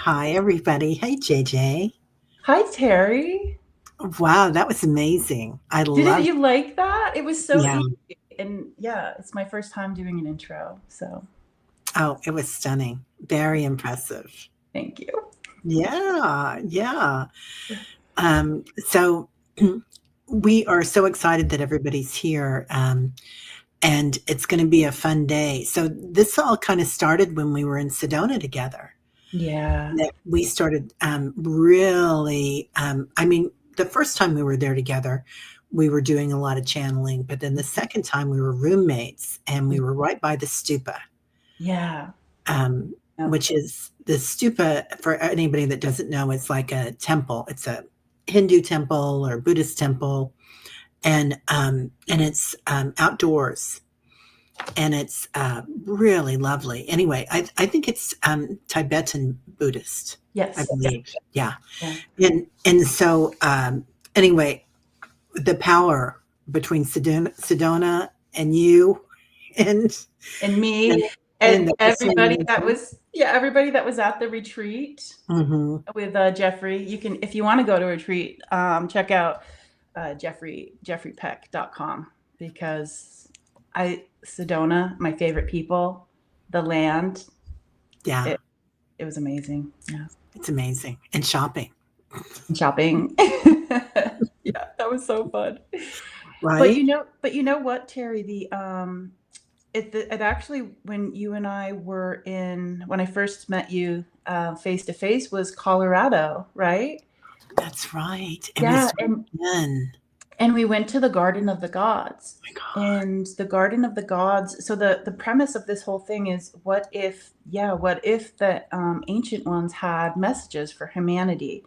Hi, everybody. Hey, JJ. Hi, Terry. Wow, that was amazing. I Didn't love, you like that? It was so yeah. easy. And yeah, it's my first time doing an intro. So Oh, it was stunning. Very impressive. thank you. Yeah, yeah. So we are so excited that everybody's here. And it's going to be a fun day. So this all kind of started when we were in Sedona together. Yeah. That we started really, I mean, the first time we were there together, we were doing a lot of channeling, but then the second time we were roommates and we were right by the stupa, Yeah. Yeah. which is the stupa, for anybody that doesn't know, it's like a temple. It's a Hindu temple or Buddhist temple, and it's outdoors, and it's really lovely. Anyway, I think it's Tibetan Buddhist, I Yes. Yeah. believe. Yeah. Yeah. And so anyway, the power between Sedona and you and And and, me and and the listening everybody that was at the retreat hmm with Jeffrey. You can, if you want to go to a retreat, check out jeffreypeck.com because Sedona, my favorite people, the land, Yeah, it, it was amazing. Yeah. it's amazing. And shopping, And shopping. Yeah, that was so fun. right? But you know what, Terry? It actually, when you and I were when I first met you face to face, was Colorado, right? That's right. It Yeah, was then. and we went to the Garden of the Gods. Oh my God. And the Garden of the Gods. So the premise of this whole thing is, what if the ancient ones had messages for humanity?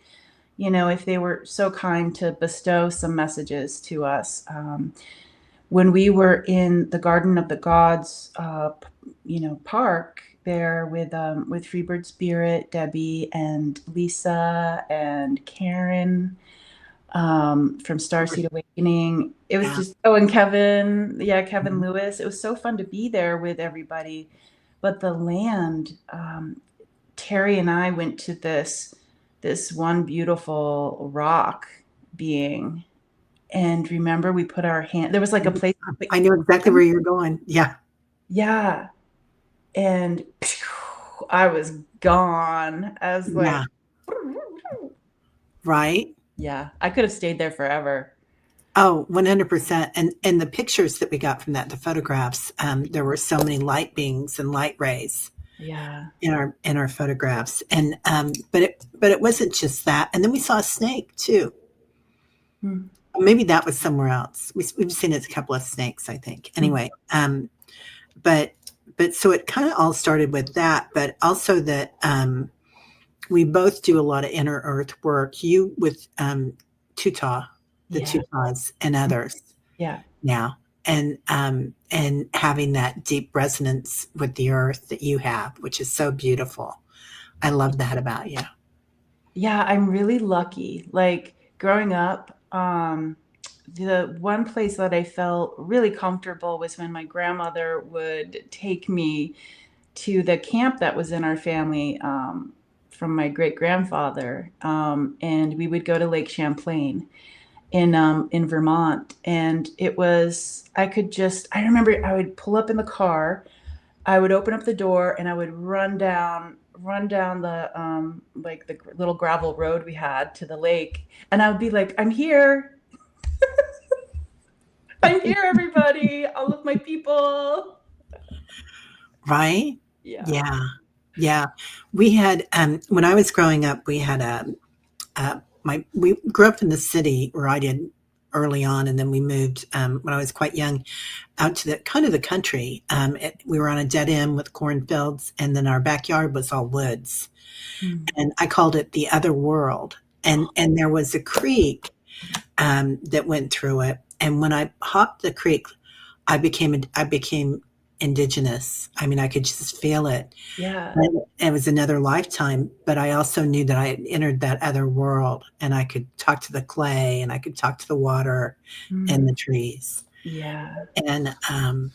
If they were so kind to bestow some messages to us. When we were in the Garden of the Gods, park there with Freebird Spirit, Debbie, and Lisa, and Karen from Starseed Awakening. It was Yeah. just, oh, and Kevin, yeah, Kevin Lewis. It was so fun to be there with everybody. But the land, Terry and I went to this one beautiful rock being. And remember, we put our hand. There was like a place to put I your know exactly where hand. you're going. Yeah. Yeah, and I was gone. I was Yeah. like, Right. yeah, I could have stayed there forever. Oh, 100%. And the pictures that we got from that, the photographs, there were so many light beings and light rays Yeah. in our photographs. And but it wasn't just that. And then we saw a snake too. Hmm. Maybe that was somewhere else. We've seen a couple of snakes, I think. Hmm. Anyway, but but so it kind of all started with that, but also that we both do a lot of inner earth work. You with Tutah, the Yeah. Tutahs, and others Yeah. now, and having that deep resonance with the earth that you have, which is so beautiful. I love that about you. Yeah, I'm really lucky. Like growing up, the one place that I felt really comfortable was when my grandmother would take me to the camp that was in our family from my great grandfather, and we would go to Lake Champlain in Vermont, and it was I remember I would pull up in the car, I would open up the door, and I would run down the like the little gravel road we had to the lake, and I would be like, I'm here, everybody, all of my people. Right? Yeah. Yeah. Yeah. We had when I was growing up, we had my we grew up in the city where I did early on, and then we moved when I was quite young out to the kind of the country. We were on a dead end with cornfields, and then our backyard was all woods, Mm. and I called it the other world. And there was a creek that went through it, and when I hopped the creek, I became indigenous. I mean, I could just feel it. Yeah. And it was another lifetime, but I also knew that I had entered that other world, and I could talk to the clay, and I could talk to the water and Mm. the trees. Yeah. And and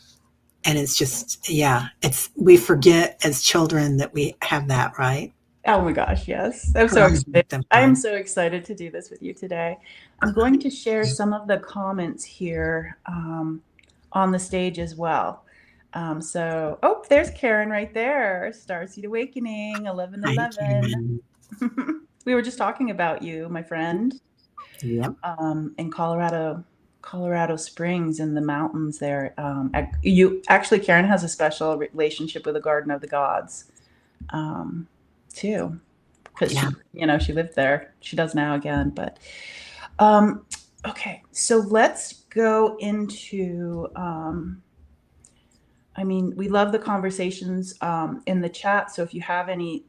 it's just, yeah, it's we forget as children that we have that, right? Oh my gosh, yes. I'm I so always excited. make them I am fun. so excited to do this with you today. I'm going to share some of the comments here on the stage as well. Oh, there's Karen right there. Starseed Awakening, Hi, 1111. Karen. We were just talking about you, my friend, Yep. in Colorado Springs in the mountains there. You actually, Karen has a special relationship with the Garden of the Gods, too, because Yeah. she lived there. She does now again, but um, okay. So let's go into. I mean, we love the conversations in the chat. So if you have any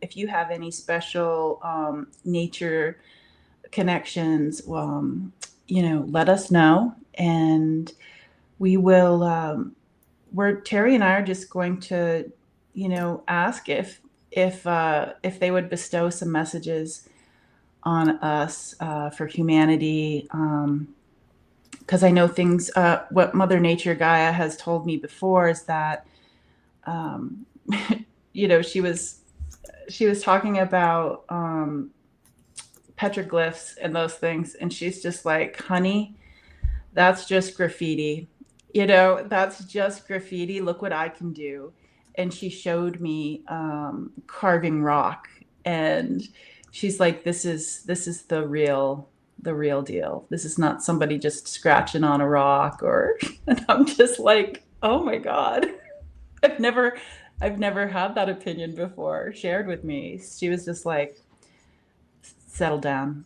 special nature connections, let us know, and we will. Terry and I are just going to, ask if they would bestow some messages on us for humanity. Because I know things. What Mother Nature Gaia has told me before is that, um, she was talking about petroglyphs and those things, and she's just like, honey, that's just graffiti. That's just graffiti. Look what I can do. And she showed me carving rock, and she's like, this is the real deal. This is not somebody just scratching on a rock or and I'm just like, oh my God. I've never I've never had that opinion before shared with me. She was just like, settle down.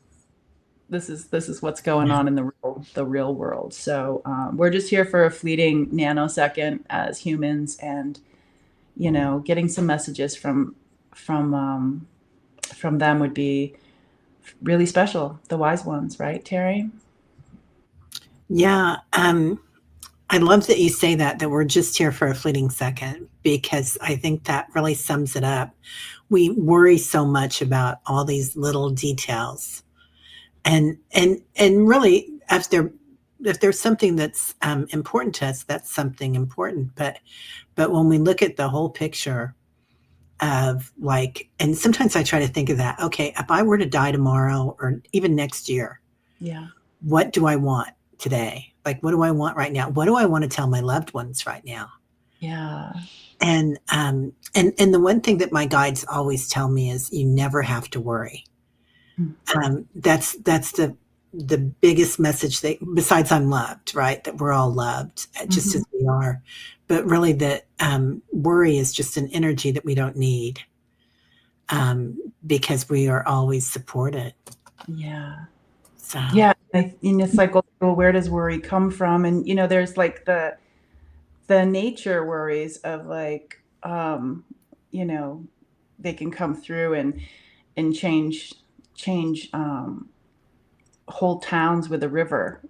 This is what's going Yeah. on in the real world. So we're just here for a fleeting nanosecond as humans, and getting some messages from from them would be really special. The wise ones, right, Terry? Yeah. I love that you say that we're just here for a fleeting second, because I think that really sums it up. We worry so much about all these little details, and really, if there's something that's important to us, that's something important. But when we look at the whole picture of, like, and sometimes I try to think of that. Okay, if I were to die tomorrow or even next year, Yeah. what do I want today? Like, what do I want right now? What do I want to tell my loved ones right now? Yeah. And the one thing that my guides always tell me is, you never have to worry. That's the biggest message, that besides I'm loved, right? That we're all loved, just Mm-hmm. as we are. But really, that worry is just an energy that we don't need, because we are always supported. Yeah. So Yeah. And it's like, well, where does worry come from? And there's like the nature worries of like, you know, they can come through and change whole towns with a river.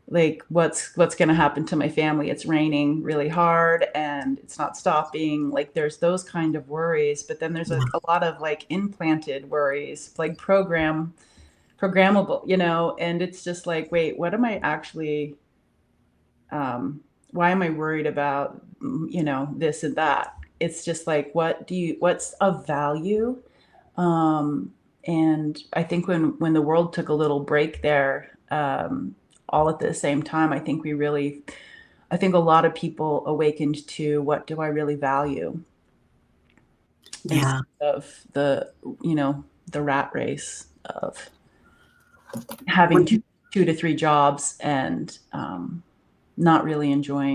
Like what's going to happen to my family? It's raining really hard and it's not stopping. Like there's those kind of worries, but then there's a lot of like implanted worries, like programmable, and it's just like, wait, what am I actually why am I worried about, this and that? It's just like, what's of value? Um, and I think when the world took a little break there, all at the same time, I think a lot of people awakened to, what do I really value, instead yeah, of the rat race of having Well, two to three jobs and not really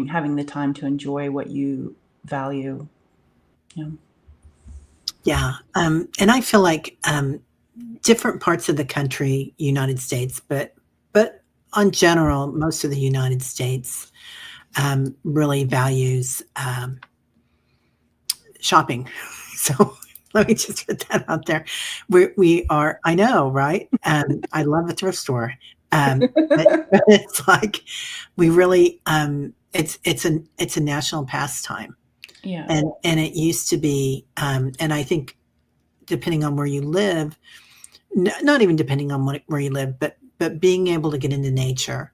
having the time to enjoy what you value. You know? yeah. And I feel like different parts of the country, United States, but on general, most of the United States really values shopping. So let me just put that out there. We are, I know, right? I love a thrift store. But it's like, we really, it's a national pastime. Yeah. And it used to be, and I think, depending on where you live, not even depending on where you live, but being able to get into nature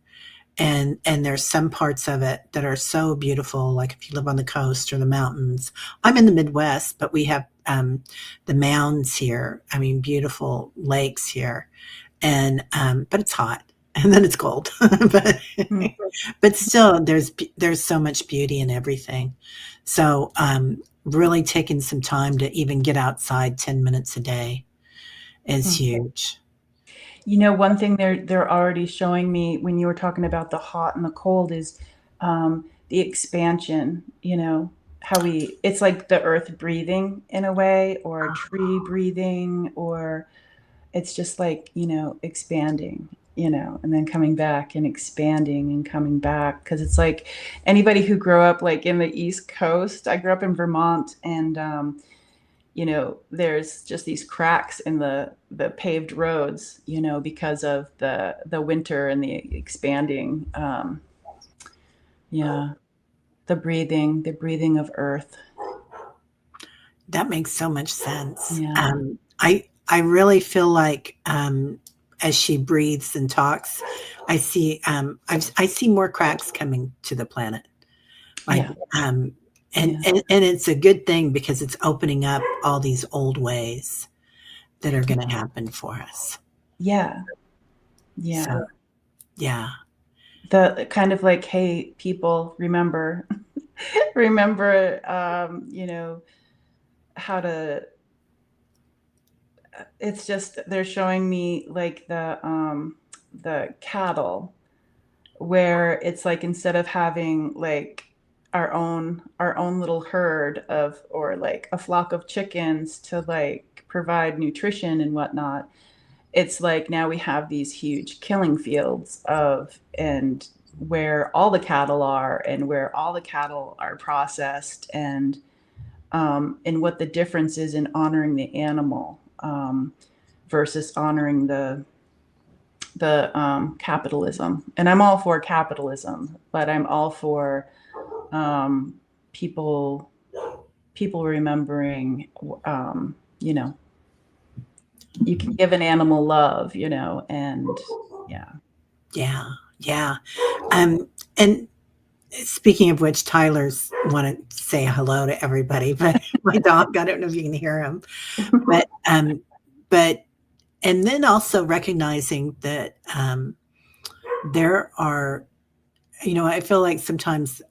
and there's some parts of it that are so beautiful, like if you live on the coast or the mountains. I'm in the Midwest, but we have the mounds here. I mean, beautiful lakes here, and but it's hot, and then it's cold. but Mm. but still, there's so much beauty in everything. So really taking some time to even get outside 10 minutes a day is Mm. huge. One thing they're already showing me when you were talking about the hot and the cold is the expansion. How it's like the earth breathing in a way, or a tree breathing, or it's just like, expanding, and then coming back and expanding and coming back. Because it's like anybody who grew up like in the East Coast, I grew up in Vermont, and there's just these cracks in the paved roads, because of the winter and the expanding. Yeah, the breathing of earth. That makes so much sense. Yeah, I really feel like as she breathes and talks, I see more cracks coming to the planet. Like yeah, and, yeah, and it's a good thing because it's opening up all these old ways that are going to happen for us. yeah, yeah. So yeah, The kind of like, hey, people, remember, remember, how to. It's just they're showing me like the cattle, where it's like instead of having like our own little herd of, or like a flock of chickens to like provide nutrition and whatnot, it's like now we have these huge killing fields of, and where all the cattle are, and where all the cattle are processed, and what the difference is in honoring the animal, versus honoring the capitalism. And I'm all for capitalism, but I'm all for um, people remembering, you know, you can give an animal love, and yeah. yeah, yeah. And speaking of which, Tyler's want to say hello to everybody, but my dog, I don't know if you can hear him, but but and then also recognizing that there are, I feel like sometimes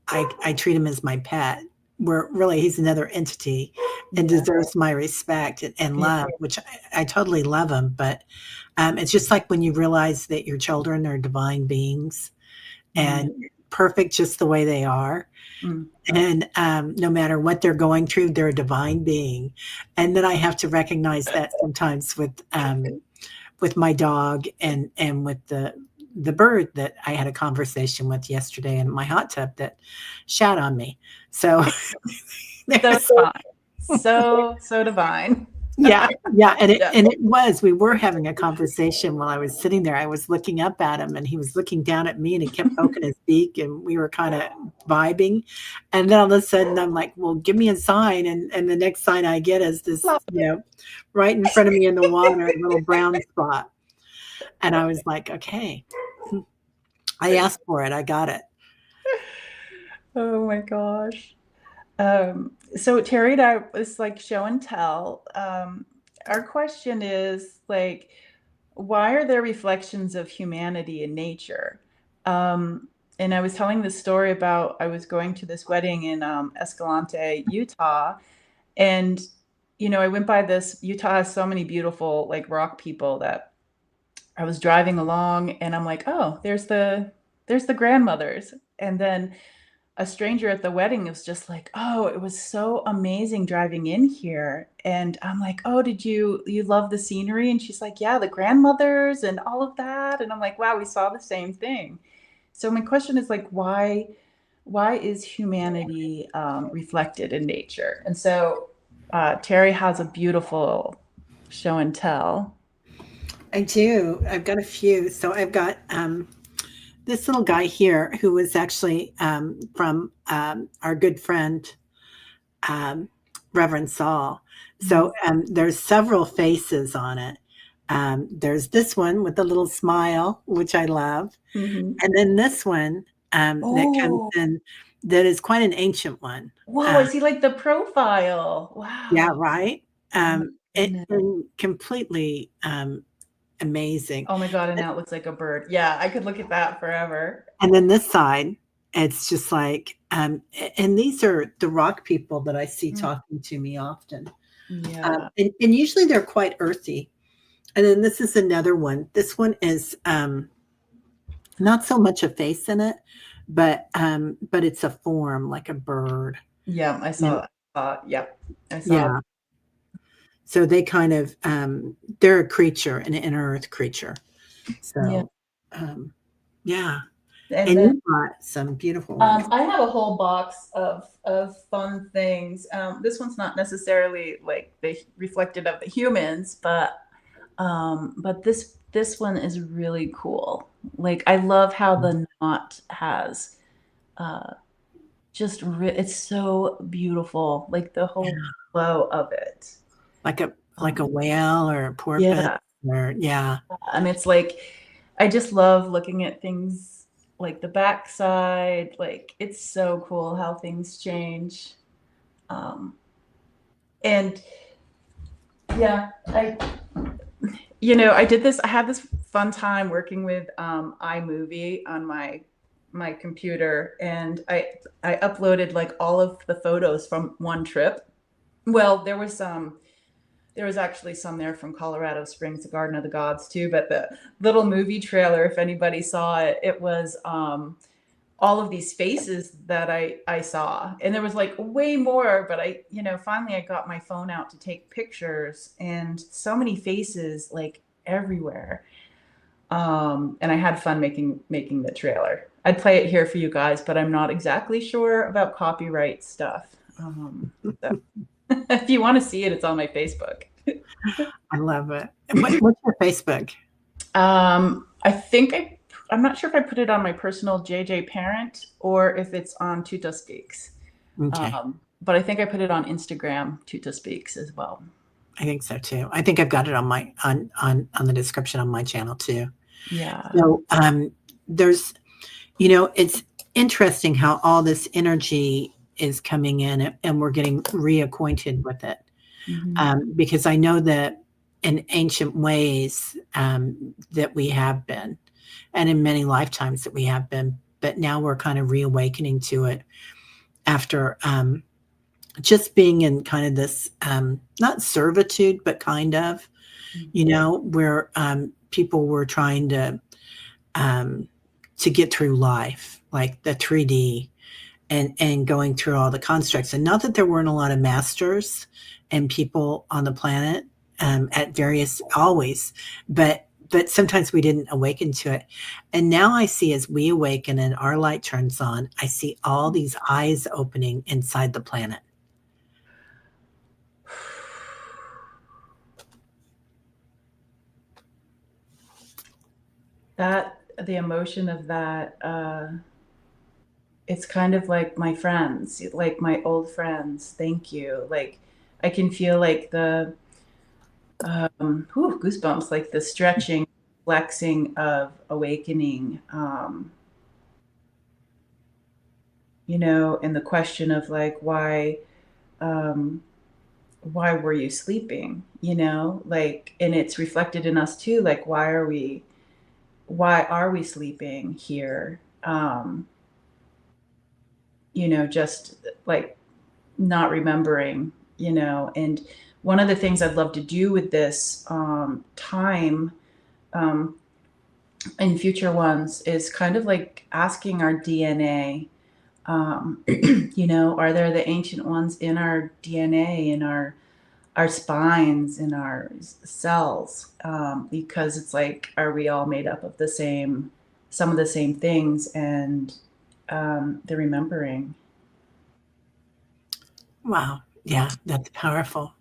I treat him as my pet, where really he's another entity and Yeah. deserves my respect and Yeah. love, which I totally love him. But it's just like when you realize that your children are divine beings Mm. and perfect just the way they are. Mm. And no matter what they're going through, they're a divine being. And then I have to recognize that sometimes with my dog and with the bird that I had a conversation with yesterday in my hot tub that shat on me. So So there's divine. So divine. yeah, yeah, and Yeah. it was we were having a conversation while I was sitting there. I was looking up at him and he was looking down at me and he kept poking his beak and we were kind of vibing. And then all of a sudden I'm like, well, give me a sign. And the next sign I get is this, right in front of me in the water, a little brown spot. And I was like, okay, I asked for it. I got it. Oh my gosh. So Terry and I was like show and tell. Our question is like, why are there reflections of humanity in nature? And I was telling this story about I was going to this wedding in Escalante, Utah, and I went by this. Utah has so many beautiful like rock people that I was driving along, and I'm like, oh, there's the grandmothers, and then a stranger at the wedding was just like, "Oh, it was so amazing driving in here." And I'm like, "Oh, did you love the scenery?" And she's like, "Yeah, the grandmothers and all of that." And I'm like, "Wow, we saw the same thing." So my question is like, why is humanity reflected in nature? And so Terry has a beautiful show and tell. I do. I've got a few. So I've got this little guy here who was actually from our good friend um, Reverend Saul. So there's several faces on it. There's this one with a little smile, which I love. Hmm. And then this one that comes Oh, in that is quite an ancient one. whoa, I Uh, see like the profile. yeah, Wow. right? Oh my It goodness. and completely amazing. Oh my God, and now it looks like a bird. Yeah, I could look at that forever. And then this side, it's just like, and these are the rock people that I see Mm, talking to me often. yeah. And usually they're quite earthy. And then this is another one. This one is not so much a face in it, but it's a form like a bird. Yeah, And yep, I saw. yeah, so they kind of they're a creature, an inner earth creature. Yeah. So um, yeah, And and then you've got some beautiful ones. I have a whole box of fun things. This one's not necessarily like the reflected of the humans, but this one is really cool. Like I love how the knot has uh, it's so beautiful. Like the whole Yeah, flow of it. like a whale or a porpoise Yeah, or yeah. and it's like I just love looking at things like the backside. Like it's so cool how things change. Um, and yeah, I did this. I had this fun time working with iMovie on my computer, and I uploaded like all of the photos from one trip. Well, there was actually some there from Colorado Springs, the Garden of the Gods too. But the little movie trailer, if anybody saw it, it was all of these faces that I saw, and there was like way more. But finally I got my phone out to take pictures, and so many faces like everywhere. And I had fun making the trailer. I'd play it here for you guys, but I'm not exactly sure about copyright stuff. So if you want to see it, it's on my Facebook. I love it. And what's your Facebook? I think I'm not sure if I put it on my personal JJ parent or if it's on tutahspeaks. Okay. But I think I put it on Instagram, tutahspeaks as well. I think so too. I think I've got it on my on the description on my channel too. Yeah. So there's it's interesting how all this energy is coming in and we're getting reacquainted with it. Mm-hmm. Because I know that in ancient ways that we have been, and in many lifetimes that we have been, but now we're kind of reawakening to it after just being in kind of this not servitude, but kind of, where people were trying to get through life, like the 3D and going through all the constructs. And not that there weren't a lot of masters and people on the planet at various always, but sometimes we didn't awaken to it. And now I see as we awaken and our light turns on, I see all these eyes opening inside the planet. That the emotion of that, it's kind of like my friends, like my old friends. Thank you. Like I can feel like the goosebumps, like the stretching, flexing of awakening. And the question of like why were you sleeping? Like, and it's reflected in us too. Like, why are we sleeping here? Just like not remembering, and one of the things I'd love to do with this time um, in future ones is kind of like asking our DNA, are there the ancient ones in our DNA, in our spines, in our cells? Because it's like, are we all made up of some of the same things, and the remembering. Wow. Yeah, that's powerful.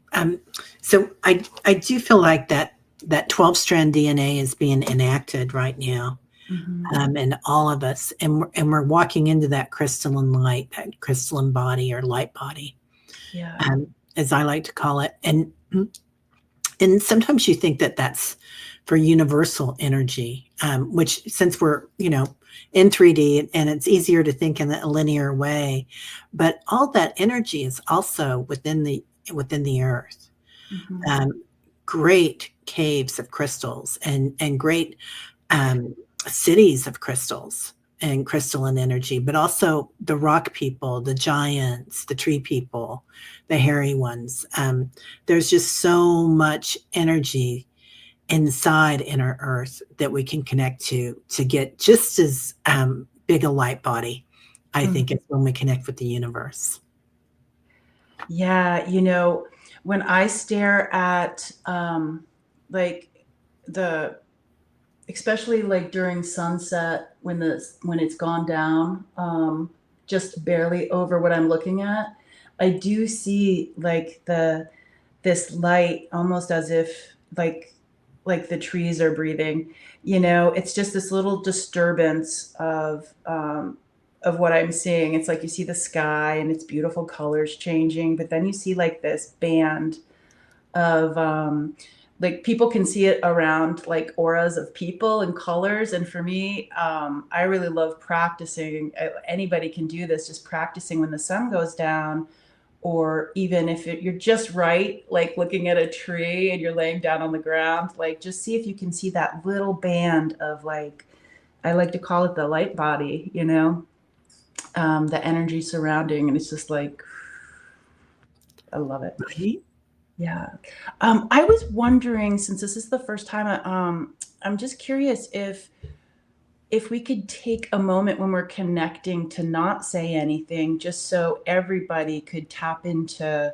So I do feel like that 12 strand DNA is being enacted right now Mm-hmm. in all of us. And we're walking into that crystalline light, that crystalline body or light body, Yeah. as I like to call it. And And sometimes you think that that's for universal energy, which since we're, in 3D and it's easier to think in a linear way, but all that energy is also within the earth. Mhm. Um, Great caves of crystals and great um, cities of crystals and crystalline energy, but also the rock people, the giants, the tree people, the hairy ones. There's just so much energy inside inner earth that we can connect to get just as big a light body, I Mm. think, is when we connect with the universe. Yeah, when I stare at like the especially like during sunset when it's gone down just barely over what I'm looking at, I do see like this light almost as if like the trees are breathing. It's just this little disturbance of what I'm seeing. It's like you see the sky and its beautiful colors changing, but then you see like this band of like people can see it around like auras of people and colors. And for me, I really love practicing. Anybody can do this, just practicing when the sun goes down, or even if you're just right, like looking at a tree and you're laying down on the ground, like just see if you can see that little band of like, I like to call it the light body, the energy surrounding. And it's just like, I love it. Right? Yeah. I was wondering, since this is the first time, I'm just curious if we could take a moment when we're connecting to not say anything, just so everybody could tap into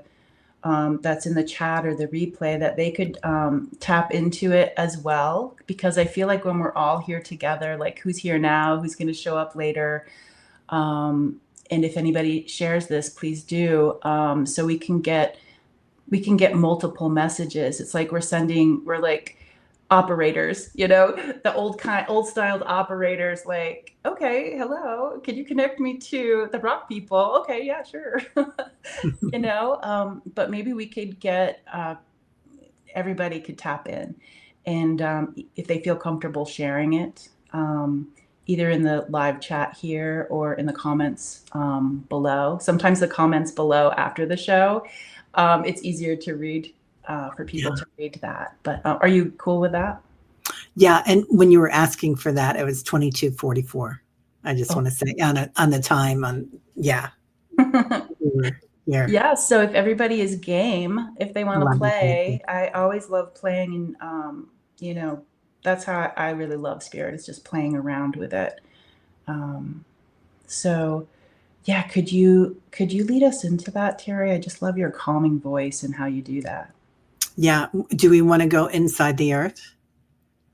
that's in the chat or the replay, that they could tap into it as well. Because I feel like when we're all here together, like who's here now, who's going to show up later, and if anybody shares this, please do, so we can get multiple messages. It's like we're like operators, the old styled operators, like, okay, hello, can you connect me to the rock people? Okay, yeah, sure. But maybe we could get everybody could tap in, and if they feel comfortable sharing it, either in the live chat here or in the comments below. Sometimes the comments below after the show, it's easier to read, for people Yeah. to read that. But are you cool with that? Yeah. And when you were asking for that, it was 22:44. I just Oh. want to say on the time yeah. We were here. Yeah, so if everybody is game, if they want to Love play, you. I always love playing, and you know, that's how I really love spirit. It's just playing around with it. Um, so yeah, could you lead us into that, Teri? I just love your calming voice and how you do that. Yeah. Do we want to go inside the earth?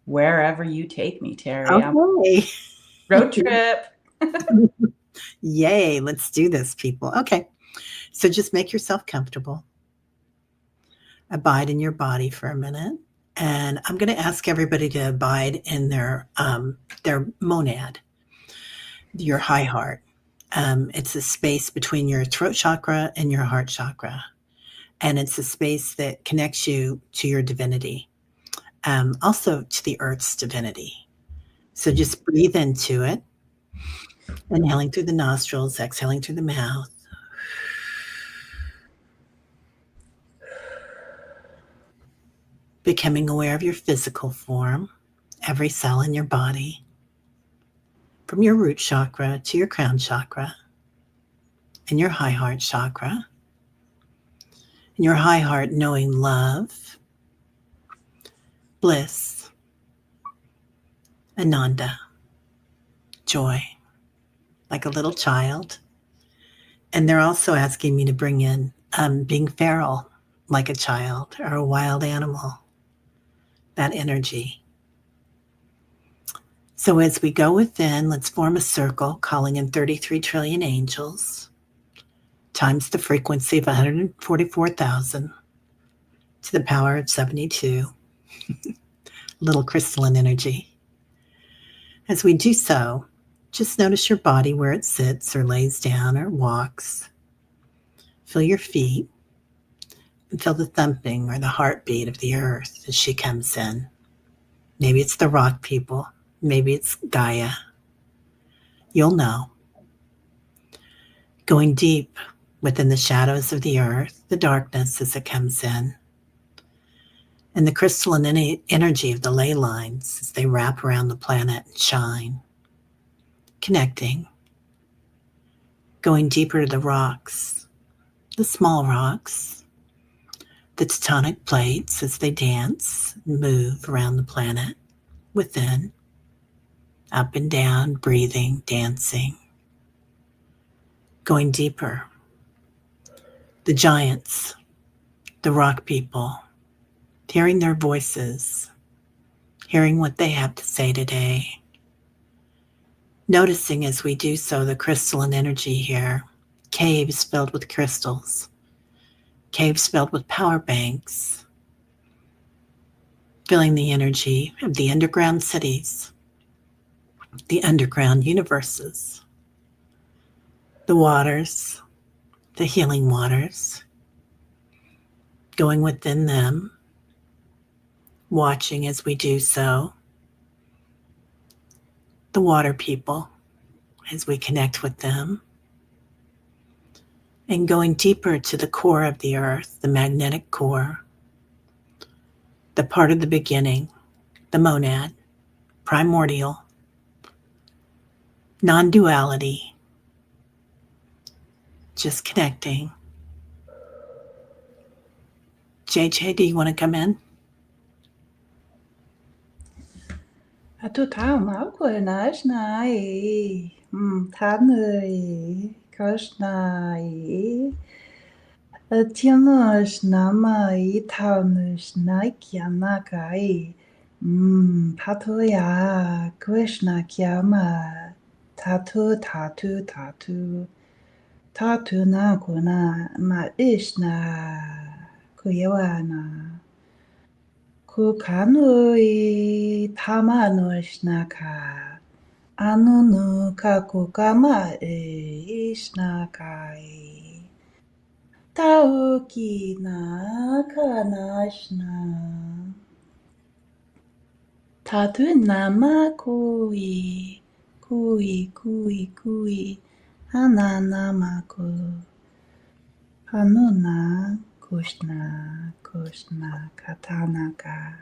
Wherever you take me, Teri. Okay. Road trip. Yay. Let's do this, people. Okay. So just make yourself comfortable. Abide in your body for a minute. And I'm going to ask everybody to abide in their monad, your high heart. It's a space between your throat chakra and your heart chakra. And it's a space that connects you to your divinity, also to the earth's divinity. So just breathe into it, inhaling through the nostrils, exhaling through the mouth. Becoming aware of your physical form, every cell in your body, from your root chakra to your crown chakra and your high heart chakra. In your high heart, knowing love, bliss, ananda, joy, like a little child. And they're also asking me to bring in being feral, like a child or a wild animal, that energy. So as we go within, let's form a circle, calling in 33 trillion angels, times the frequency of 144,000 to the power of 72, little crystalline energy. As we do so, just notice your body where it sits or lays down or walks. Feel your feet. and feel the thumping or the heartbeat of the earth as she comes in. Maybe it's the rock people. Maybe it's Gaia. You'll know. Going deep within the shadows of the earth, the darkness as it comes in, and the crystalline energy of the ley lines as they wrap around the planet and shine. Connecting. Going deeper to the rocks, the small rocks, the tectonic plates as they dance and move around the planet within, up and down, breathing, dancing. Going deeper. The giants, the rock people, hearing their voices, hearing what they have to say today. Noticing as we do so the crystalline energy here, caves filled with crystals, caves filled with power banks, feeling the energy of the underground cities, the underground universes, the waters, the healing waters, going within them, watching as we do so, the water people as we connect with them, and going deeper to the core of the earth, the magnetic core, the part of the beginning, the monad, primordial, non-duality, just connecting. JJ, do you want to come in? Tutah nai. Tanui. Koshnai. Tianush namai. Tanush naikianakai. Patoya. Krishna kiama. Tatu, tatu, tatu. Tatu na kuna. Ma ishna. Kuyawana. Kukanui tamanoshnaka. Anunu kakukama ishnakai. Tauki na kanashna. Tatu nama kui. Kui, kui, kui. Hananamaku. Hanuna kushna, kushna katanaka.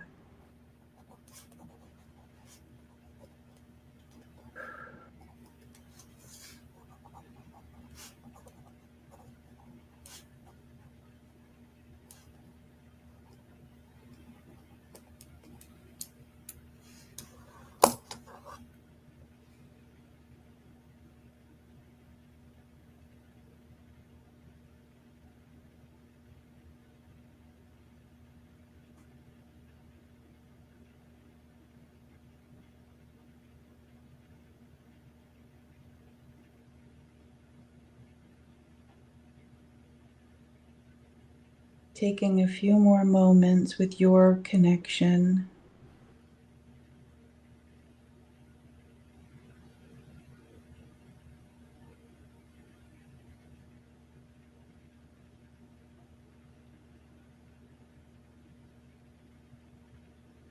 Taking a few more moments with your connection.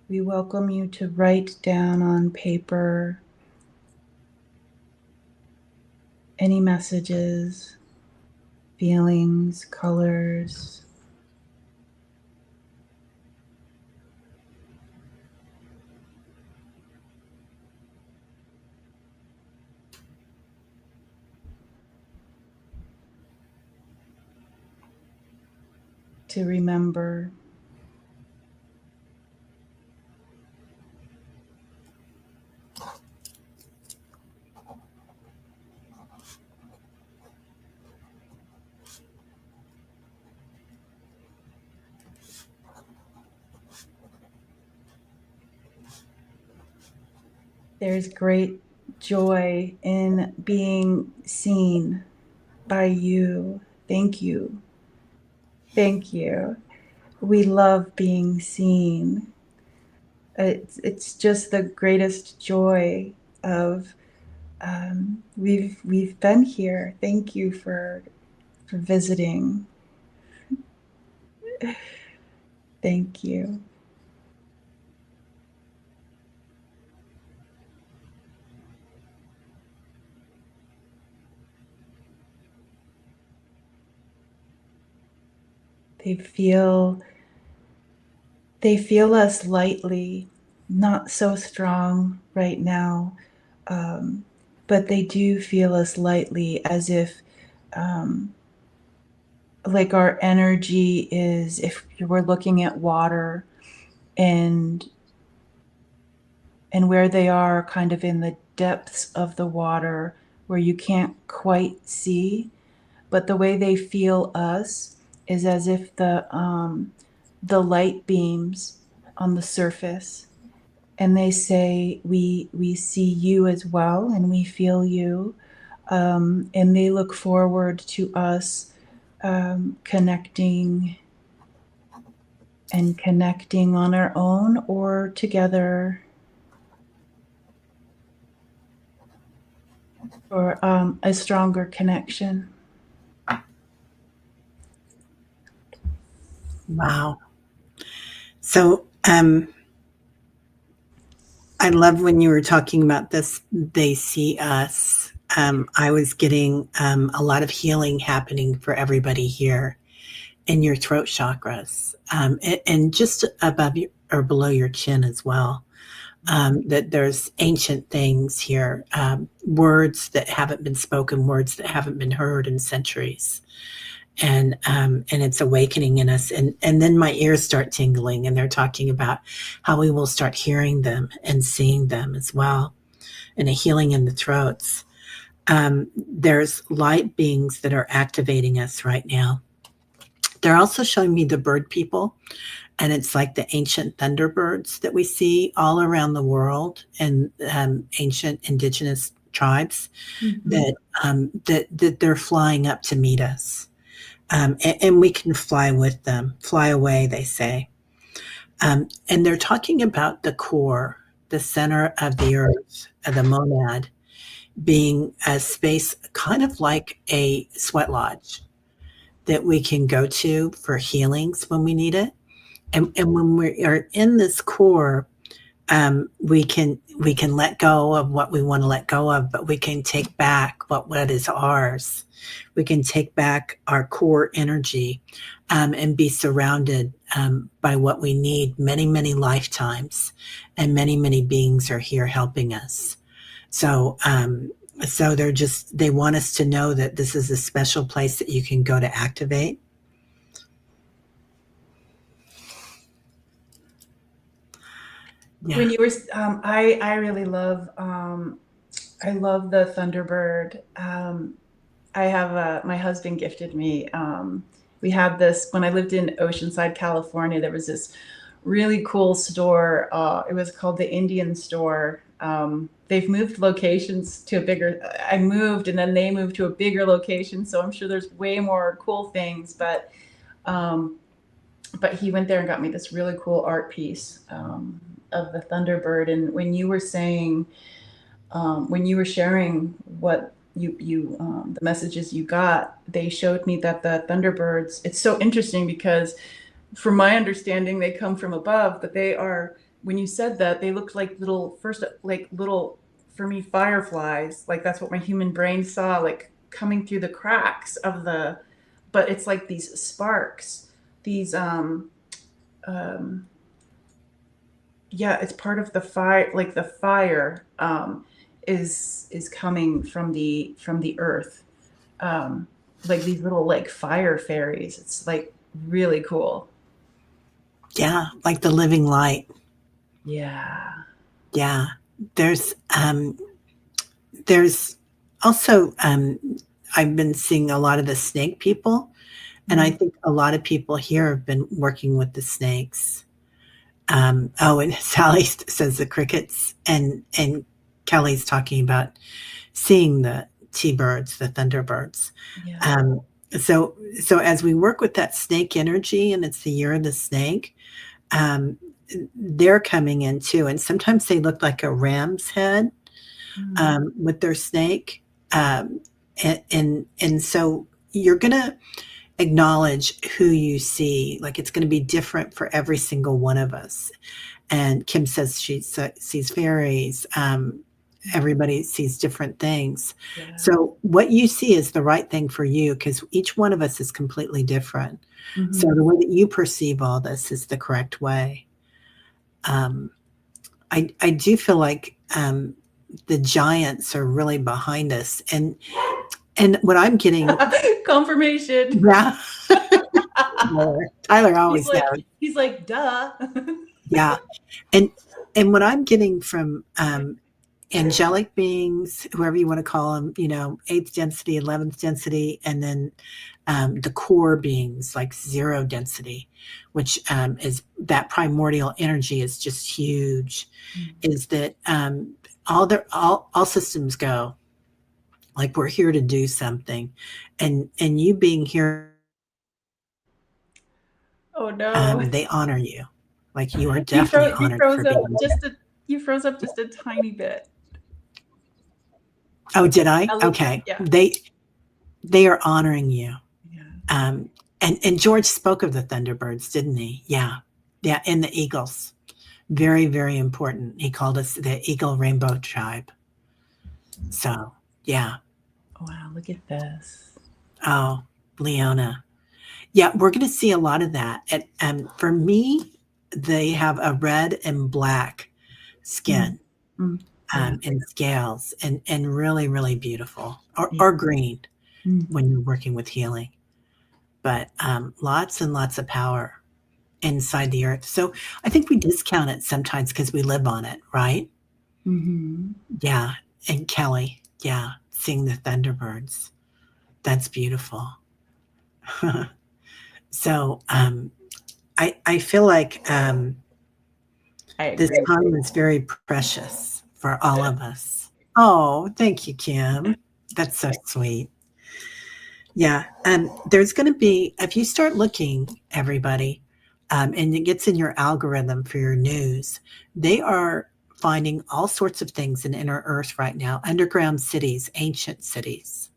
We welcome you to write down on paper any messages, feelings, colors. To remember. There's great joy in being seen by you. Thank you. Thank you. We love being seen. It's just the greatest joy of we've been here. Thank you for visiting. Thank you. They feel us lightly, not so strong right now, but they do feel us lightly, as if like our energy is, if you were looking at water, and where they are kind of in the depths of the water where you can't quite see, but the way they feel us is as if the light beams on the surface, and they say, we see you as well, and we feel you, and they look forward to us connecting on our own or together, for a stronger connection. Wow. So I love when you were talking about this, they see us. I was getting a lot of healing happening for everybody here in your throat chakras, and just above your, or below your chin as well. That there's ancient things here, words that haven't been spoken, words that haven't been heard in centuries. And it's awakening in us, and then my ears start tingling, and they're talking about how we will start hearing them and seeing them as well, and a healing in the throats. There's light beings that are activating us right now. They're also showing me the bird people, and it's like the ancient thunderbirds that we see all around the world, and ancient indigenous tribes, that that they're flying up to meet us. And we can fly with them, fly away, they say. And they're talking about the core, the center of the earth, of the monad, being a space kind of like a sweat lodge that we can go to for healings when we need it. And when we are in this core, we can let go of what we want to let go of, but we can take back what is ours. We can take back our core energy, and be surrounded by what we need many, many lifetimes, and many, many beings are here helping us. So, so they want us to know that this is a special place that you can go to activate. Yeah. When you were, I really love, I love the Thunderbird. I have my husband gifted me. We had this when I lived in Oceanside, California. There was this really cool store. It was called the Indian Store. They've moved locations to a bigger. I moved, and then they moved to a bigger location. So I'm sure there's way more cool things. But he went there and got me this really cool art piece of the Thunderbird. And when you were saying, when you were sharing what you the messages you got, they showed me that the Thunderbirds, it's so interesting because from my understanding, they come from above, but they are, when you said that, they looked like little, first, like little, for me, fireflies. Like that's what my human brain saw, like coming through the cracks of the, but it's like these sparks, these, yeah, it's part of the fire, like the fire, is coming from the earth, like these little like fire fairies. It's like really cool. Yeah, like the living light. Yeah. Yeah. There's there's also I've been seeing a lot of the snake people, and I think a lot of people here have been working with the snakes. Oh, and Sally says the crickets, and Kelly's talking about seeing the T-birds, the thunderbirds. Yeah. So as we work with that snake energy, and it's the year of the snake, um, they're coming in too. And sometimes they look like a ram's head, with their snake. And so you're gonna acknowledge who you see. Like it's going to be different for every single one of us. And Kim says she sees fairies. Everybody sees different things. Yeah. So what you see is the right thing for you because each one of us is completely different. So the way that you perceive all this is the correct way. I do feel like the giants are really behind us, and what I'm getting confirmation. yeah. Tyler always knows. He's like, duh. Yeah. And what I'm getting from angelic beings, whoever you want to call them, you know, 8th density, 11th density, and then the core beings like 0 density, which is that primordial energy is just huge, is that all systems go. Like we're here to do something, and you being here, Oh no. they honor you. Like you are definitely honored for being here. You froze up just a tiny bit. Oh, did I? Okay. Yeah. They are honoring you. Yeah. And George spoke of the Thunderbirds, didn't he? Yeah. Yeah. And the Eagles. Very, very important. He called us the Eagle Rainbow Tribe. So, yeah. Wow, look at this. Oh, Leona. Yeah, we're going to see a lot of that. And for me, they have a red and black skin and scales and really, really beautiful. Or green when you're working with healing. But lots and lots of power inside the earth. So I think we discount it sometimes because we live on it, right? Yeah. And Kelly, yeah, seeing the Thunderbirds. That's beautiful. So I feel like this time is very precious for all of us. Oh, thank you, Kim. That's so sweet. Yeah. There's going to be, if you start looking, everybody, and it gets in your algorithm for your news, they are finding all sorts of things in inner earth right now, underground cities, ancient cities,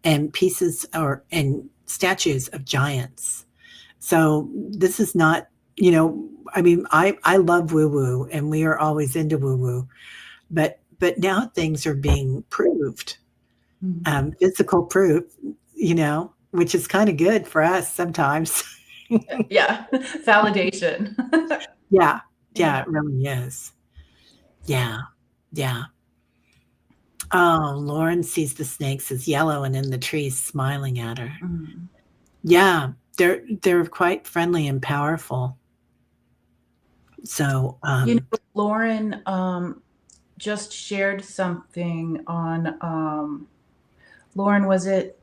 and pieces and statues of giants. So this is not, you know, I mean, I love woo woo and we are always into woo woo, but now things are being proved, physical proof, you know, which is kind of good for us sometimes. Yeah. Validation. Yeah. Yeah, it really is. Yeah. Yeah. Oh, Lauren sees the snakes as yellow and in the trees smiling at her. Yeah, they're quite friendly and powerful. So, you know, Lauren just shared something on Lauren, was it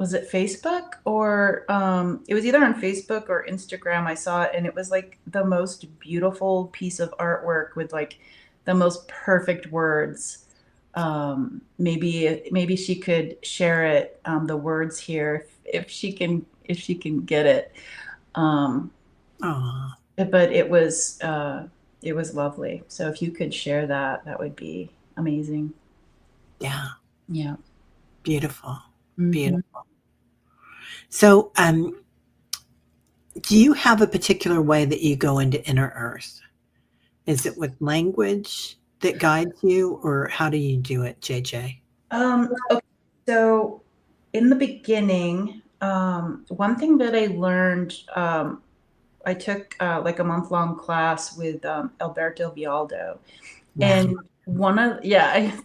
Facebook or it was either on Facebook or Instagram. I saw it and it was like the most beautiful piece of artwork with like the most perfect words. Maybe she could share it, the words here if she can get it. But it was lovely. So if you could share that, that would be amazing. Yeah. Yeah. Beautiful. Beautiful. So, do you have a particular way that you go into inner earth? Is it with language that guides you, or how do you do it, JJ? Okay. So in the beginning, one thing that I learned, I took like a month-long class with Alberto Vialdo. Wow. And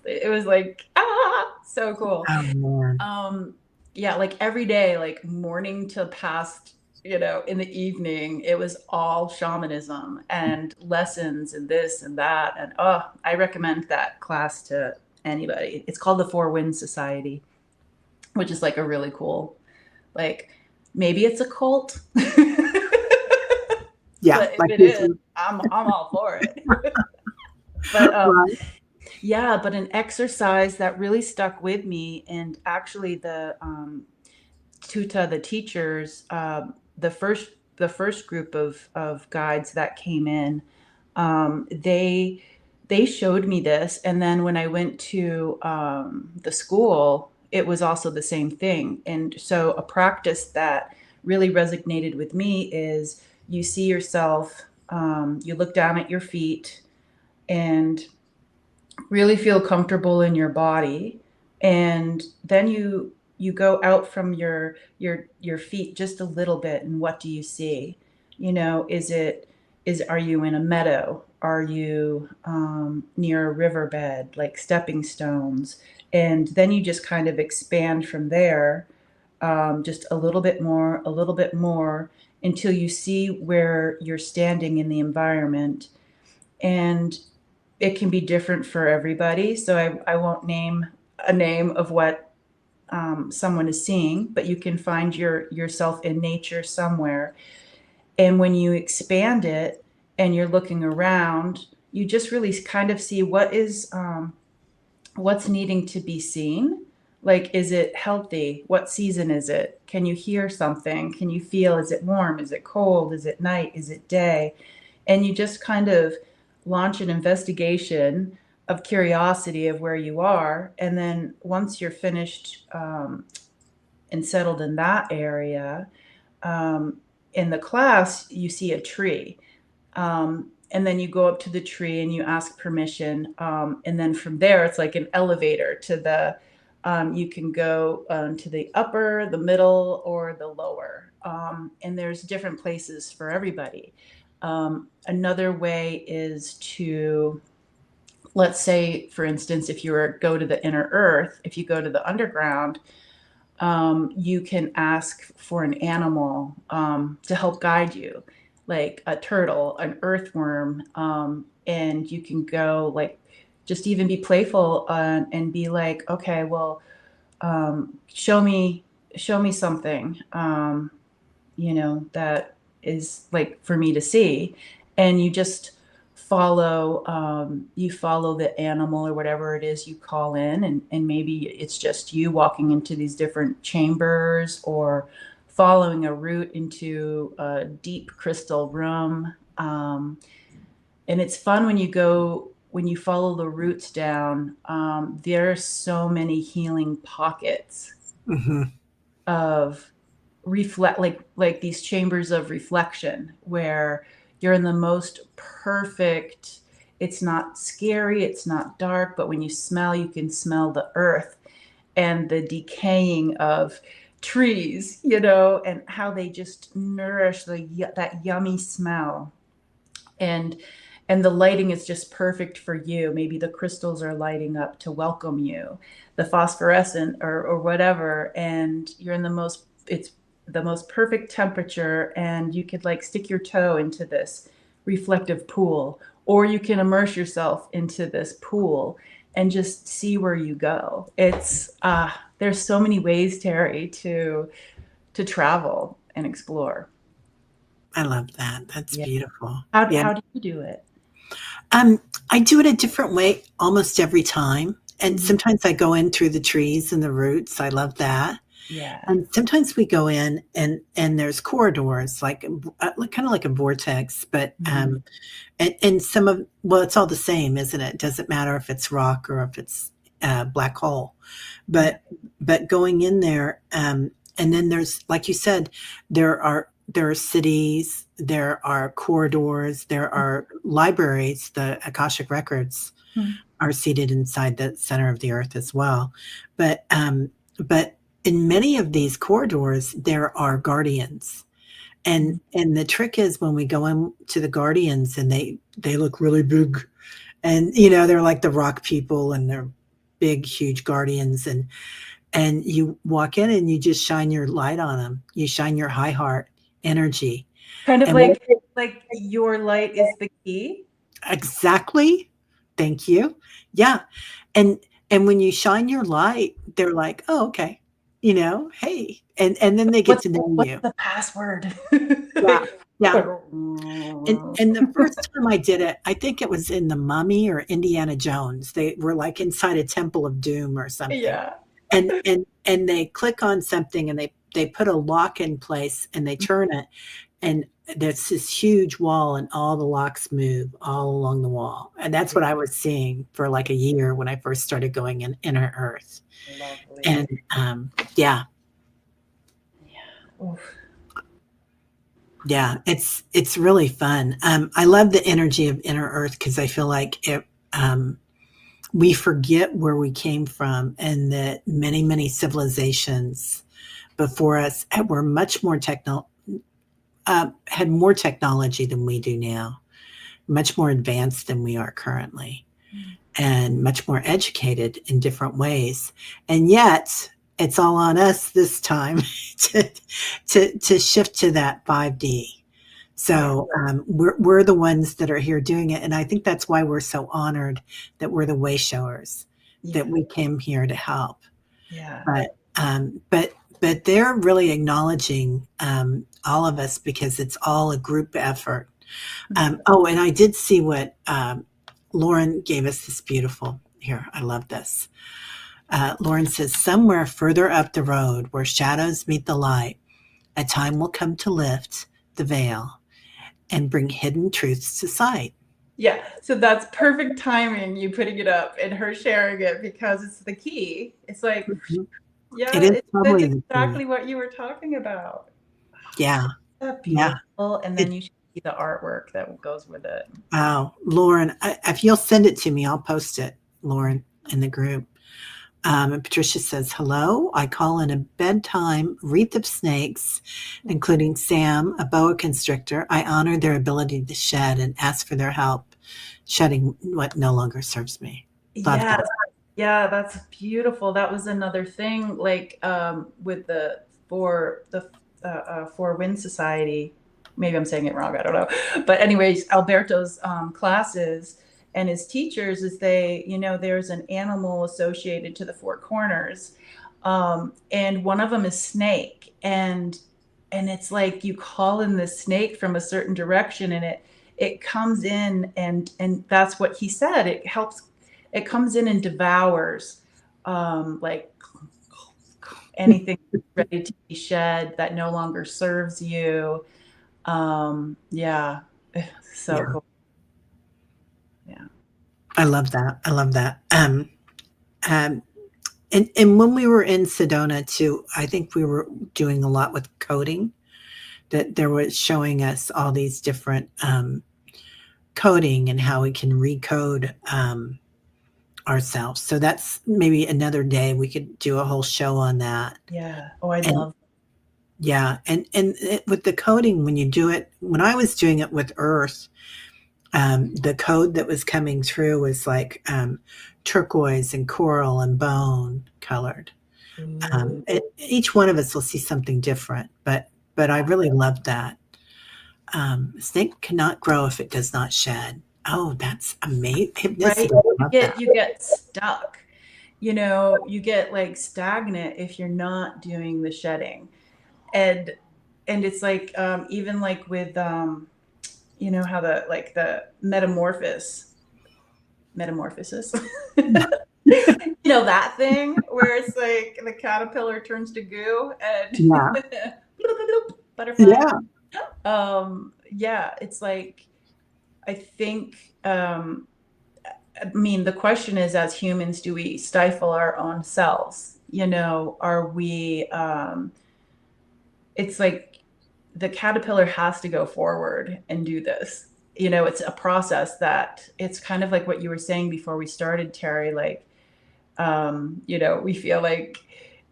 it was like, so cool. Yeah, like every day, like morning to past, you know, in the evening, it was all shamanism and lessons and this and that. And I recommend that class to anybody. It's called the Four Winds Society, which is like a really cool, like maybe it's a cult. Yeah, but if it is, I'm all for it. But yeah, but an exercise that really stuck with me, and actually the Tutah, the teachers, the first group of guides that came in, they showed me this, and then when I went to the school, it was also the same thing. And so a practice that really resonated with me is you see yourself, you look down at your feet and really feel comfortable in your body, and then you go out from your feet just a little bit, and what do you see? You know, are you in a meadow? Are you near a riverbed, like stepping stones? And then you just kind of expand from there, just a little bit more, until you see where you're standing in the environment. And it can be different for everybody. So I won't name a name of what someone is seeing, but you can find yourself in nature somewhere. And when you expand it and you're looking around, you just really kind of see what's needing to be seen. Like, is it healthy? What season is it? Can you hear something? Can you feel? Is it warm? Is it cold? Is it night? Is it day? And you just kind of launch an investigation of curiosity of where you are. And then once you're finished and settled in that area, in the class, you see a tree. And then you go up to the tree and you ask permission. And then from there, it's like an elevator to you can go to the upper, the middle, or the lower. And there's different places for everybody. Another way is to, let's say, for instance, if you go to the inner earth, if you go to the underground, you can ask for an animal to help guide you, like a turtle, an earthworm, and you can go, like, just even be playful and be like, okay, well, show me something, that is like for me to see. And you just follow the animal or whatever it is you call in, and maybe it's just you walking into these different chambers or following a route into a deep crystal room. And it's fun when you follow the roots down. There are so many healing pockets Mm-hmm. of reflect, like these chambers of reflection, where you're in the most perfect, it's not scary, it's not dark, but when you smell, you can smell the earth and the decaying of trees, and how they just nourish that yummy smell. And and the lighting is just perfect for you. Maybe the crystals are lighting up to welcome you, the phosphorescent or whatever, and you're in it's the most perfect temperature, and you could like stick your toe into this reflective pool, or you can immerse yourself into this pool and just see where you go. There's so many ways, Teri, to travel and explore. I love that. That's Yeah. beautiful. How Yeah. how do you do it? I do it a different way almost every time. And Mhm. sometimes I go in through the trees and the roots. I love that. Yeah. And sometimes we go in and there's corridors, like kind of like a vortex, but Mhm. and it's all the same, isn't it? It doesn't matter if it's rock or if it's black hole, Yeah. but going in there, and then there's, like you said, there are cities, there are corridors, there are libraries. The Akashic records Mhm. are seated inside the center of the earth as well. But in many of these corridors, there are guardians. And the trick is when we go into the guardians and they look really big, and they're like the rock people, and they're big, huge guardians, and you walk in and you just shine your light on them. You shine your high heart energy. Kind of And what like your light is the key. exactly? Thank you. Yeah. And when you shine your light, they're like, "Oh, okay." "Hey." And then they get What's to know what's you. the password? Yeah. Yeah. Like, And the first time I did it, I think it was in The Mummy or Indiana Jones. They were like inside a temple of doom or something. yeah. And they click on something, and they put a lock in place and they turn it, and there's this huge wall and all the locks move all along the wall. And that's what I was seeing for like a year when I first started going in inner earth. And Lovely. yeah, Yeah. Oof. yeah, it's really fun. I love the energy of inner earth because I feel like we forget where we came from and that many civilizations before us were much more had more technology than we do now, much more advanced than we are currently, and much more educated in different ways. And yet, it's all on us this time to to shift to that 5D. Yeah. So we're the ones that are here doing it, and I think that's why we're so honored that we're the way showers, that Yeah. we came here to help. Yeah. But um, but but they're really acknowledging all of us because it's all a group effort. Oh, and I did see what Lauren gave us this beautiful here. I love this. Lauren says, somewhere further up the road where shadows meet the light, a time will come to lift the veil and bring hidden truths to sight. Yeah, so that's perfect timing, you putting it up and her sharing it because it's the key. It's like, Mhm. It yeah, is it's totally the exactly key. what you were talking about. Yeah. That's Yeah. beautiful. And then It, you should see the artwork that goes with it. wow. Lauren, if you'll send it to me, I'll post it, Lauren, in the group. And Patricia says, hello. I call in a bedtime wreath of snakes, including Sam, a boa constrictor. I honor their ability to shed and ask for their help shedding what no longer serves me. Love Yeah, that. yeah, that's beautiful. That was another thing, like with the Four Wind Society. Maybe I'm saying it wrong. I don't know. But anyways, Alberto's classes and his teachers is there's an animal associated to the four corners, and one of them is snake, and it's like you call in the snake from a certain direction, and it comes in, and that's what he said. It comes in and devours, like anything ready to be shed that no longer serves you. Yeah, so Yeah. cool. Yeah. I love that. I love that. Um, and when we were in Sedona too, I think we were doing a lot with coding. That there was showing us all these different coding and how we can recode ourselves. So that's maybe another day we could do a whole show on that. Yeah. Oh, I And love. yeah, with the coding, when you do it, when I was doing it with Earth, the code that was coming through was like turquoise and coral and bone colored. Ooh. Each one of us will see something different, but I really loved that. A snake cannot grow if it does not shed. Oh, that's amazing! Right. Hypnicity. I love that. You get stuck. You get like stagnant if you're not doing the shedding. And it's like even like with how the metamorphosis. That thing where it's like the caterpillar turns to goo and Yeah, butterfly. yeah, Yeah, it's like I think I mean, the question is, as humans, do we stifle our own selves? Are we, it's like the caterpillar has to go forward and do this. It's a process that it's kind of like what you were saying before we started, Terry, like, we feel like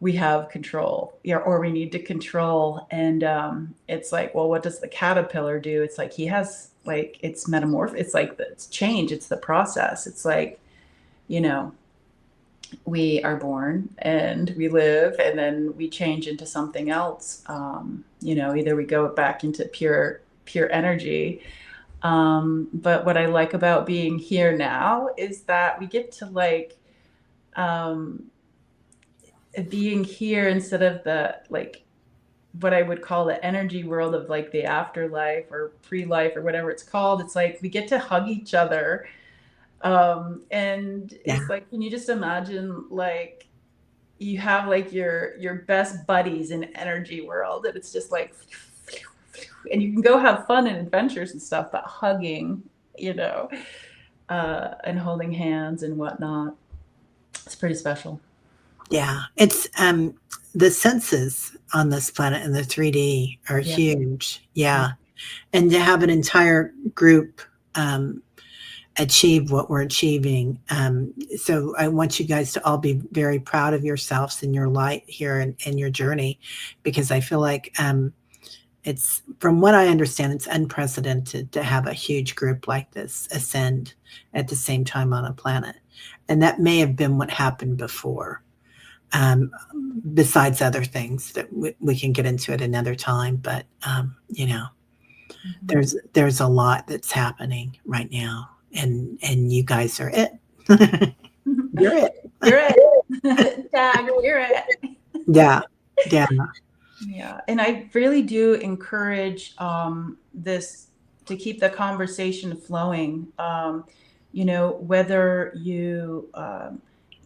we have control, or we need to control. And it's like, well, what does the caterpillar do? It's like he has like it's metamorph. It's like it's change. It's the process. It's like you know we are born and we live, and then we change into something else. Either we go back into pure energy. But what I like about being here now is that we get to like um, being here instead of the like what I would call the energy world of like the afterlife or pre-life or whatever it's called. It's like we get to hug each other. And yeah, it's like, can you just imagine like you have like your best buddies in energy world, and it's just like and you can go have fun and adventures and stuff, but hugging, you know, and holding hands and whatnot, it's pretty special. Yeah, it's the senses on this planet in the 3D are Yeah. huge. Yeah. Yeah. And to have an entire group achieve what we're achieving. So I want you guys to all be very proud of yourselves and your light here and your journey, because I feel like it's, from what I understand, it's unprecedented to have a huge group like this ascend at the same time on a planet. And that may have been what happened before, um, besides other things that we can get into at another time. But, you know, Mm-hmm. there's a lot that's happening right now, and you guys are it. You're it. You're it. Tag, you're it. Yeah. Yeah. Yeah, and I really do encourage this to keep the conversation flowing. You know, whether you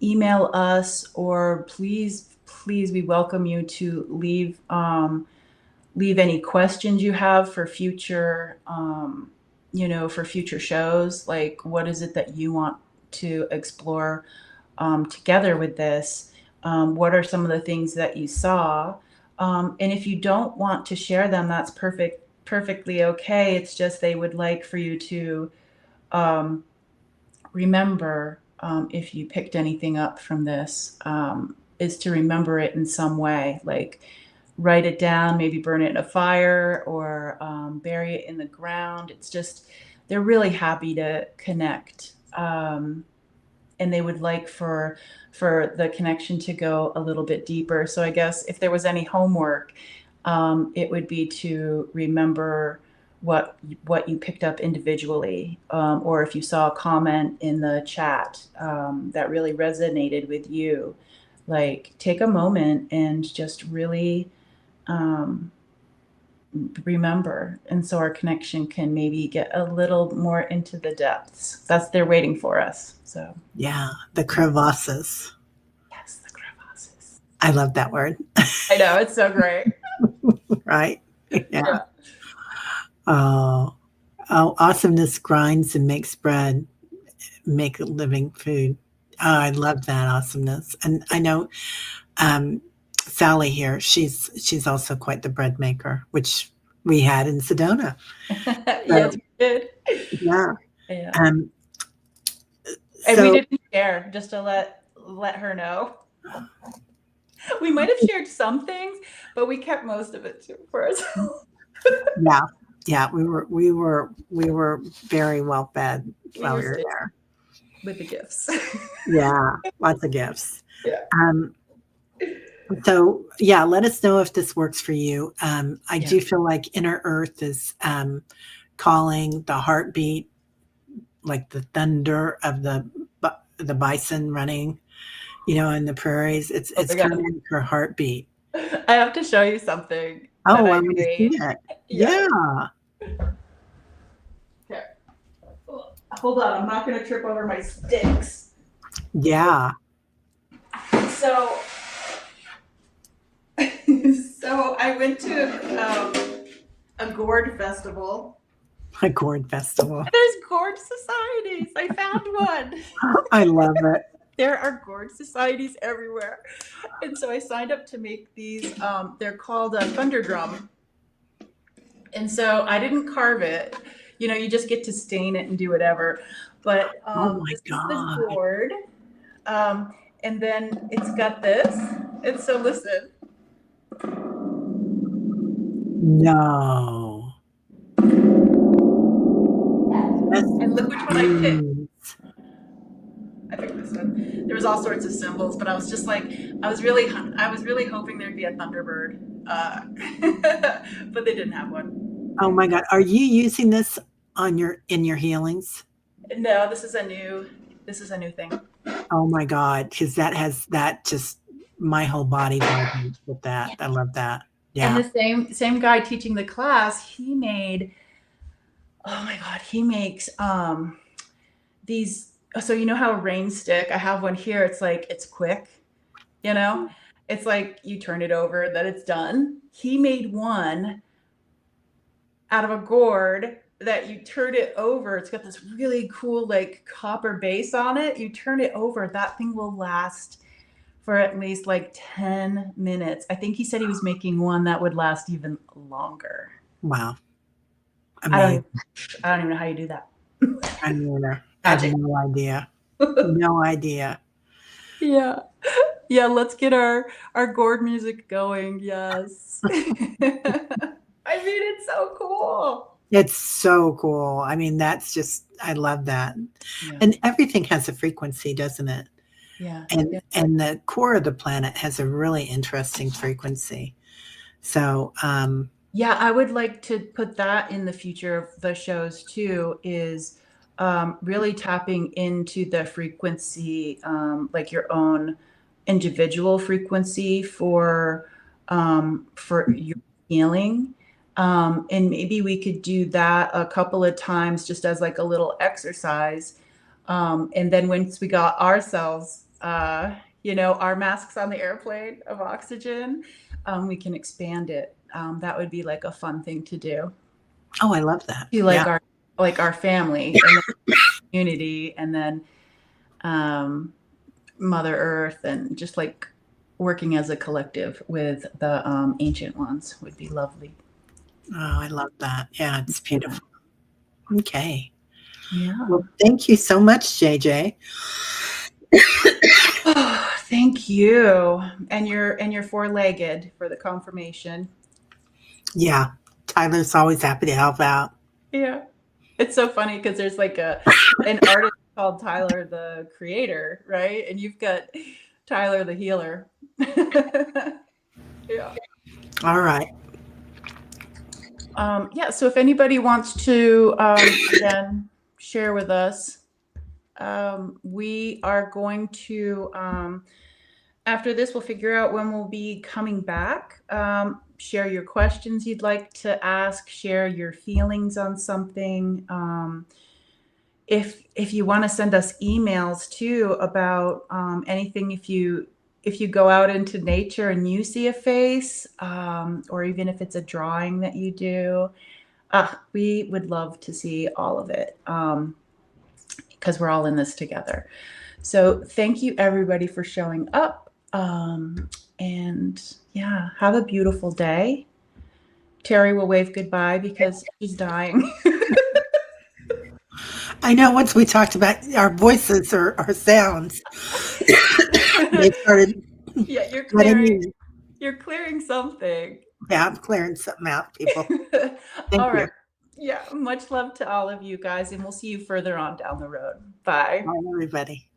email us, or please, we welcome you to leave any questions you have for future, you know, for future shows. Like, what is it that you want to explore together with this? What are some of the things that you saw? And if you don't want to share them, that's perfectly okay. It's just they would like for you to remember, if you picked anything up from this, is to remember it in some way, like write it down, maybe burn it in a fire, or bury it in the ground. It's just, they're really happy to connect. And they would like for the connection to go a little bit deeper. So I guess if there was any homework, it would be to remember what you picked up individually, or if you saw a comment in the chat that really resonated with you, like take a moment and just really remember, and so our connection can maybe get a little more into the depths. That's, they're waiting for us. So Yeah. The crevasses. yes, the crevasses. I love that word. I know, it's so great. Right? Yeah. Yeah. Oh, oh, awesomeness grinds and makes bread, make a living food. Oh, I love that awesomeness. And I know Sally here, she's also quite the bread maker, which we had in Sedona. Yes, So we did. yeah. Yeah. Um, And we so didn't share, just to let her know. We might have shared some things, but we kept most of it for ourselves. yeah, yeah, we were very well fed We while were we were staying there. with the gifts. Yeah, lots of gifts. Yeah. Um, so yeah, let us know if this works for you. I Yeah. do feel like Inner Earth is calling the heartbeat, like the thunder of the bison running, you know, in the prairies. It's Oh it's my kind of God. like her heartbeat. I have to show you something that Oh, I I want to see made. it. Yeah. Yeah, Okay. Hold on, I'm not going to trip over my sticks. yeah. So, so I went to a gourd festival. A gourd festival. There's gourd societies. I found one. I love it. There are gourd societies everywhere. And so I signed up to make these. They're called a thunder drum. And so I didn't carve it. You know, you just get to stain it and do whatever. But Oh my this is the God. gourd. And then it's got this. And so listen. No. Yes, And look which one I picked. please. I picked this one. There was all sorts of symbols, but I was just like, I was really hoping there'd be a thunderbird, but they didn't have one. Oh my God. Are you using this on in your healings? No, this is a new thing. Oh my God. Because that has that just my whole body vibrates with that. I love that. And Yeah. the same guy teaching the class, he made, oh my God, he makes these. So you know how a rain stick, I have one here. It's like, it's quick, you know, it's like you turn it over, then it's done. He made one out of a gourd that you turn it over. It's got this really cool like copper base on it. You turn it over, that thing will last for at least like 10 minutes. I think he said he was making one that would last even longer. Wow. I Amazing. don't even know how you do that. I don't either. I have no idea. No idea. Yeah. Yeah, let's get our gourd music going. Yes. I mean, it's so cool. It's so cool. I mean, that's just, I love that. Yeah. And everything has a frequency, doesn't it? Yeah. And the core of the planet has a really interesting frequency. So, yeah, I would like to put that in the future of the shows too, is really tapping into the frequency, like your own individual frequency for your healing. And maybe we could do that a couple of times just as like a little exercise. And then once we got ourselves, our masks on the airplane of oxygen, we can expand it. That would be like a fun thing to do. oh, I love that. To like our family and then community, and then Mother Earth, and just like working as a collective with the ancient ones would be lovely. Oh, I love that. Yeah, it's beautiful. Okay. Yeah. Well, thank you so much, JJ. Oh, thank you. And you're four-legged for the confirmation. Yeah, Tyler's always happy to help out. Yeah. It's so funny because there's like an artist called Tyler the Creator, right? And you've got Tyler the Healer. Yeah. All right. Yeah, so if anybody wants to again share with us, we are going to after this we'll figure out when we'll be coming back. Share your questions you'd like to ask, share your feelings on something. If you want to send us emails too about anything, if you go out into nature and you see a face, or even if it's a drawing that you do, we would love to see all of it, because we're all in this together. So thank you everybody for showing up. And yeah, have a beautiful day. Teri will wave goodbye because she's dying. I know once we talked about our voices or our sounds, they started. Yeah, you're clearing something. Yeah, I'm clearing something out, people. Thank All right. you. Yeah, much love to all of you guys, and we'll see you further on down the road. Bye. Bye, everybody.